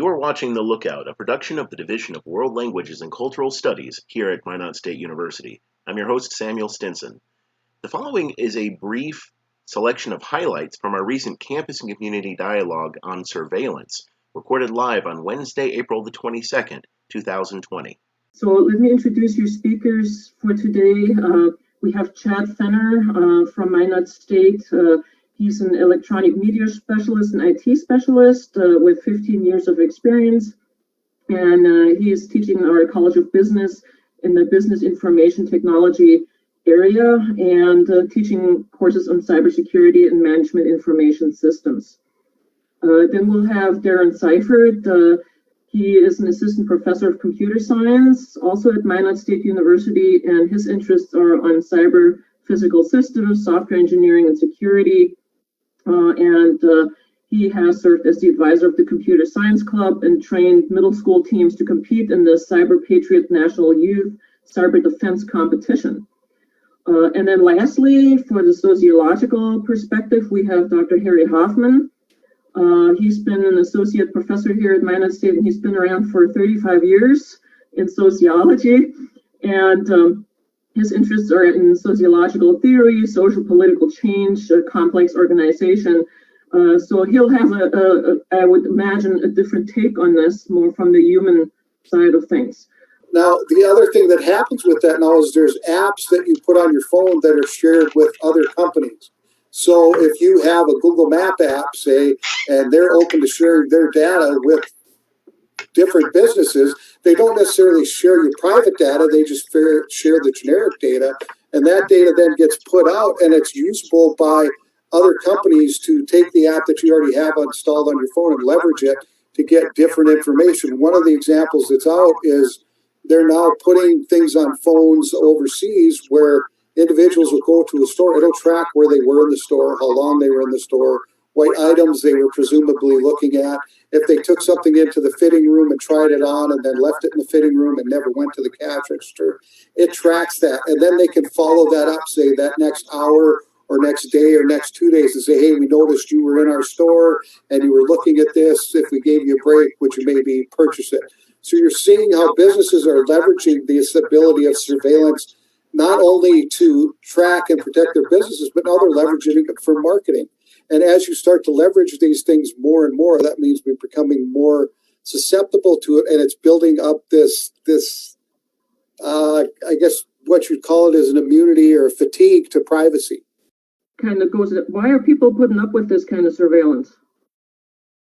You are watching The Lookout, a production of the Division of World Languages and Cultural Studies here at Minot State University. I'm your host, Samuel Stinson. The following is a brief selection of highlights from our recent campus and community dialogue on surveillance, recorded live on Wednesday, April the 22nd, 2020. So let me introduce your speakers for today. We have Chad Fenner from Minot State. He's an electronic media specialist and IT specialist with 15 years of experience. And he is teaching our College of Business in the Business Information Technology area and teaching courses on cybersecurity and management information systems. Then we'll have Darren Seifert. He is an assistant professor of computer science, also at Minot State University, and his interests are on cyber physical systems, software engineering, and security. He has served as the advisor of the Computer Science Club and trained middle school teams to compete in the Cyber Patriot National Youth Cyber Defense Competition. And then lastly, for the sociological perspective, we have Dr. Harry Hoffman. He's been an associate professor here at Minot State, and he's been around for 35 years in sociology. And his interests are in sociological theory, social political change, complex organization. So he'll have, I would imagine, a different take on this, more from the human side of things. Now, the other thing that happens with that now is there's apps that you put on your phone that are shared with other companies. So if you have a Google Map app, say, and they're open to sharing their data with different businesses, they don't necessarily share your private data, they just share the generic data, and that data then gets put out and it's usable by other companies to take the app that you already have installed on your phone and leverage it to get different information. One of the examples that's out is they're now putting things on phones overseas where individuals will go to a store, it'll track where they were in the store, how long they were in the store, what items they were presumably looking at. If they took something into the fitting room and tried it on and then left it in the fitting room and never went to the cash register, it tracks that. And then they can follow that up, say, that next hour or next day or next 2 days and say, hey, we noticed you were in our store and you were looking at this. If we gave you a break, would you maybe purchase it? So you're seeing how businesses are leveraging this ability of surveillance not only to track and protect their businesses, but now they're leveraging it for marketing. And as you start to leverage these things more and more, that means we're becoming more susceptible to it, and it's building up this I guess what you'd call it is an immunity or fatigue to privacy. Kind of goes, why are people putting up with this kind of surveillance?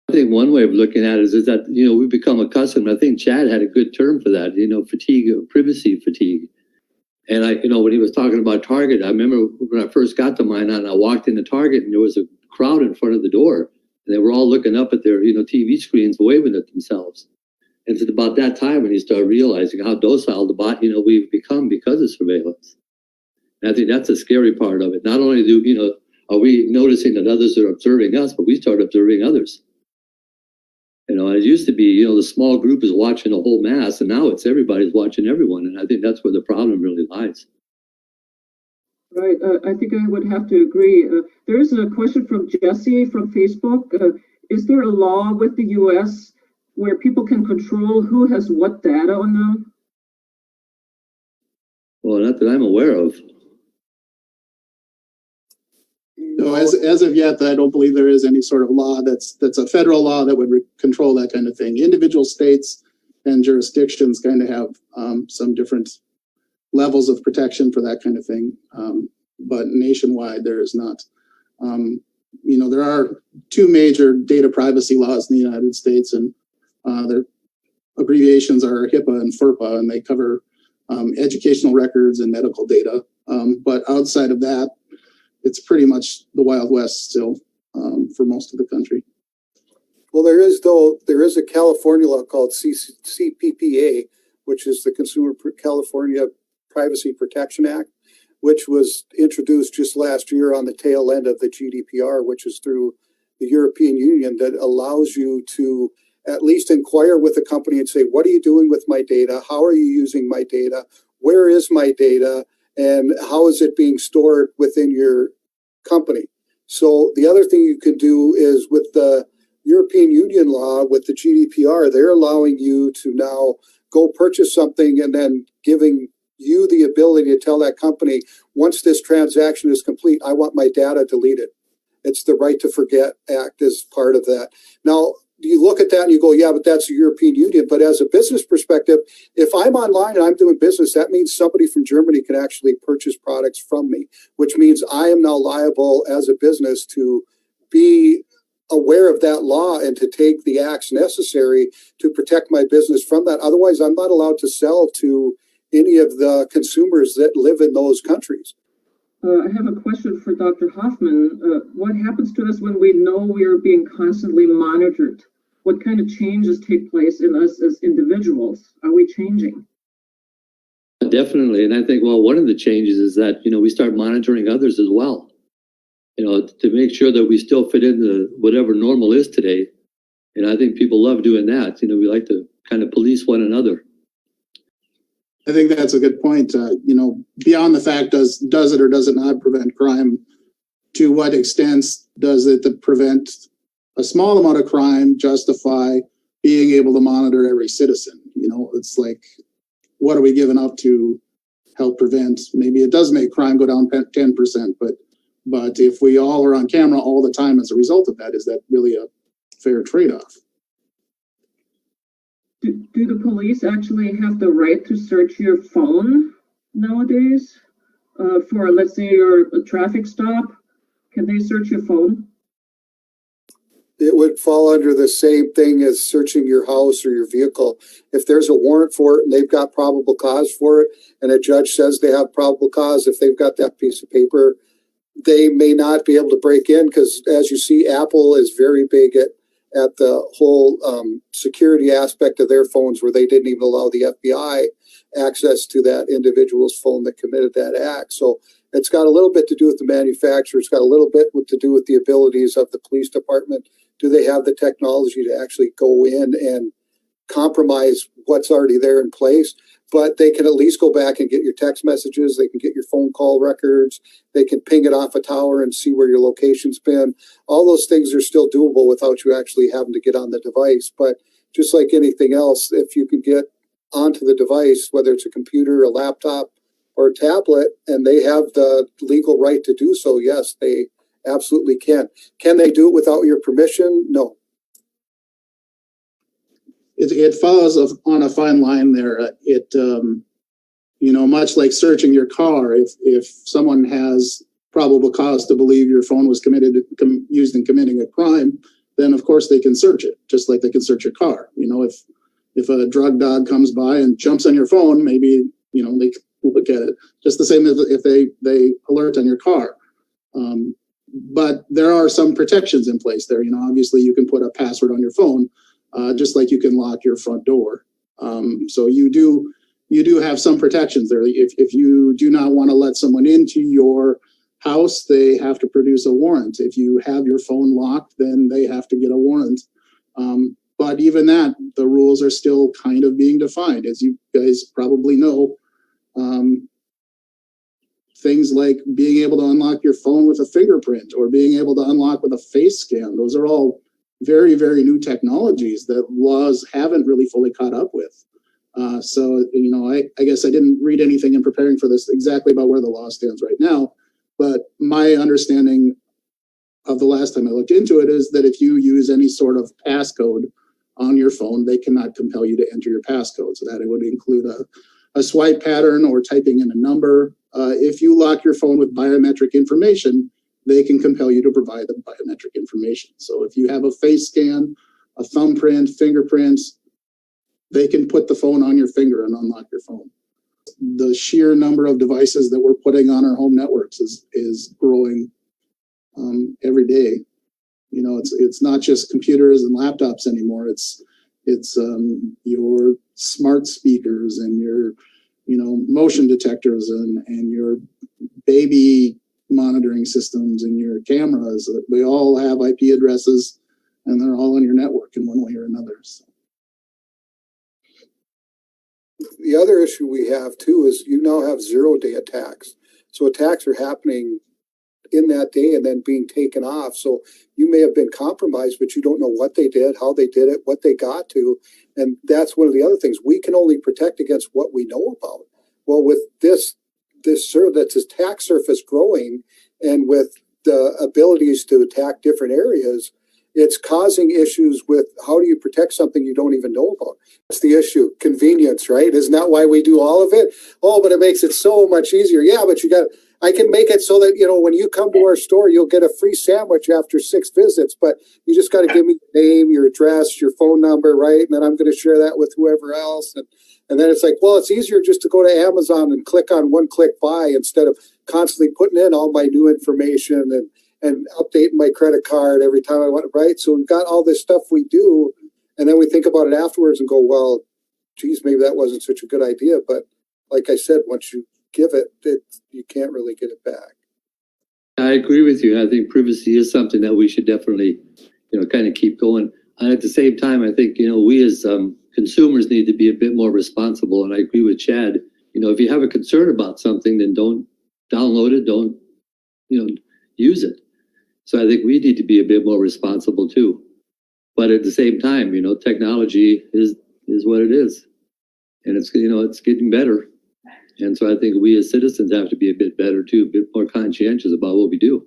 I think one way of looking at it is that, we've become accustomed. I think Chad had a good term for that, fatigue, privacy fatigue. And when he was talking about Target, I remember when I first got to Minot and I walked into Target and there was a crowd in front of the door and they were all looking up at their, TV screens, waving at themselves. And it's about that time when you start realizing how docile we've become because of surveillance. And I think that's a scary part of it. Not only are we noticing that others are observing us, but we start observing others. It used to be, the small group is watching a whole mass, and now it's everybody's watching everyone. And I think that's where the problem really lies. Right. I think I would have to agree. There's a question from Jesse from Facebook. Is there a law with the U.S. where people can control who has what data on them? Well, not that I'm aware of. No, as of yet, I don't believe there is any sort of law that's a federal law that would control that kind of thing. Individual states and jurisdictions kind of have some different levels of protection for that kind of thing, but nationwide there is not. There are two major data privacy laws in the United States, and their abbreviations are HIPAA and FERPA, and they cover educational records and medical data. But outside of that, it's pretty much the Wild West still for most of the country. Well, there is a California law called CPPA, which is the California Privacy Protection Act, which was introduced just last year on the tail end of the GDPR, which is through the European Union, that allows you to at least inquire with a company and say, what are you doing with my data? How are you using my data? Where is my data? And how is it being stored within your company? So the other thing you can do is with the European Union law with the GDPR, they're allowing you to now go purchase something and then giving you the ability to tell that company, once this transaction is complete, I want my data deleted. It's the Right to Forget Act is part of that. Now, you look at that and you go, yeah, but that's the European Union. But as a business perspective, if I'm online and I'm doing business, that means somebody from Germany can actually purchase products from me, which means I am now liable as a business to be aware of that law and to take the acts necessary to protect my business from that. Otherwise, I'm not allowed to sell to any of the consumers that live in those countries. I have a question for Dr. Hoffman. What happens to us when we know we are being constantly monitored? What kind of changes take place in us as individuals? Are we changing? Definitely. And I think, well, one of the changes is that, we start monitoring others as well, to make sure that we still fit into whatever normal is today. And I think people love doing that. We like to kind of police one another. I think that's a good point. Beyond the fact, does it or does it not prevent crime? To what extent does it prevent a small amount of crime justify being able to monitor every citizen? It's like, what are we giving up to help prevent? Maybe it does make crime go down 10%, but if we all are on camera all the time as a result of that, is that really a fair trade-off? Do the police actually have the right to search your phone nowadays for, let's say, a traffic stop? Can they search your phone? It would fall under the same thing as searching your house or your vehicle. If there's a warrant for it and they've got probable cause for it, and a judge says they have probable cause, if they've got that piece of paper, they may not be able to break in, because as you see, Apple is very big at the whole security aspect of their phones, where they didn't even allow the FBI access to that individual's phone that committed that act. So it's got a little bit to do with the manufacturer. It's got a little bit to do with the abilities of the police department. Do they have the technology to actually go in and compromise what's already there in place? But they can at least go back and get your text messages. They can get your phone call records. They can ping it off a tower and see where your location's been. All those things are still doable without you actually having to get on the device. But just like anything else, if you can get onto the device, whether it's a computer, a laptop, or a tablet, and they have the legal right to do so, yes, they absolutely can. Can they do it without your permission? No. It falls on a fine line there. Much like searching your car, if someone has probable cause to believe your phone was used in committing a crime, then of course they can search it, just like they can search your car. If a drug dog comes by and jumps on your phone, maybe they can look at it. Just the same as if they alert on your car. But there are some protections in place there. Obviously you can put a password on your phone. Just like you can lock your front door. So you do have some protections there. If you do not want to let someone into your house, they have to produce a warrant. If you have your phone locked, then they have to get a warrant. But even that, the rules are still kind of being defined. As you guys probably know, things like being able to unlock your phone with a fingerprint or being able to unlock with a face scan, those are all very, very new technologies that laws haven't really fully caught up with. So I guess I didn't read anything in preparing for this exactly about where the law stands right now, but my understanding of the last time I looked into it is that if you use any sort of passcode on your phone, they cannot compel you to enter your passcode. So that it would include a swipe pattern or typing in a number. If you lock your phone with biometric information, they can compel you to provide the biometric information. So if you have a face scan, a thumbprint, fingerprints, they can put the phone on your finger and unlock your phone. The sheer number of devices that we're putting on our home networks is growing every day. It's not just computers and laptops anymore. It's your smart speakers and your motion detectors and your baby monitoring systems and your cameras. They all have IP addresses and they're all on your network in one way or another. So. The other issue we have too is you now have 0-day attacks. So attacks are happening in that day and then being taken off. So you may have been compromised, but you don't know what they did, how they did it, what they got to. And that's one of the other things. We can only protect against what we know about. Well, with this attack surface growing, and with the abilities to attack different areas, it's causing issues with how do you protect something you don't even know about. That's the issue. Convenience, right? Isn't that why we do all of it? Oh, but it makes it so much easier. Yeah, but I can make it so that, when you come to our store, you'll get a free sandwich after 6 visits, but you just got to give me your name, your address, your phone number, right? And then I'm going to share that with whoever else. And then it's like, well, it's easier just to go to Amazon and click on one-click buy instead of constantly putting in all my new information and updating my credit card every time I want, right? So we've got all this stuff we do, and then we think about it afterwards and go, well, geez, maybe that wasn't such a good idea. But like I said, once you give it, you can't really get it back. I agree with you. I think privacy is something that we should definitely, kind of keep going. And at the same time, I think, we as consumers need to be a bit more responsible. And I agree with Chad. If you have a concern about something, then don't download it, don't, use it. So I think we need to be a bit more responsible too. But at the same time, technology is what it is. And it's, it's getting better. And so I think we as citizens have to be a bit better too, a bit more conscientious about what we do.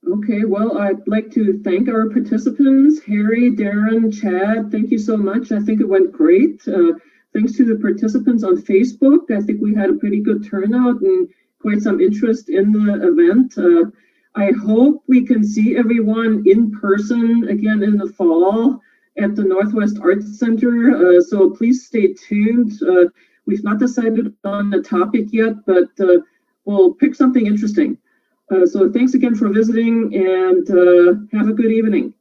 Okay, well, I'd like to thank our participants, Harry, Darren, Chad. Thank you so much. I think it went great. Thanks to the participants on Facebook. I think we had a pretty good turnout and quite some interest in the event. I hope we can see everyone in person again in the fall at the Northwest Arts Center. So please stay tuned. We've not decided on the topic yet, but we'll pick something interesting. So thanks again for visiting, and have a good evening.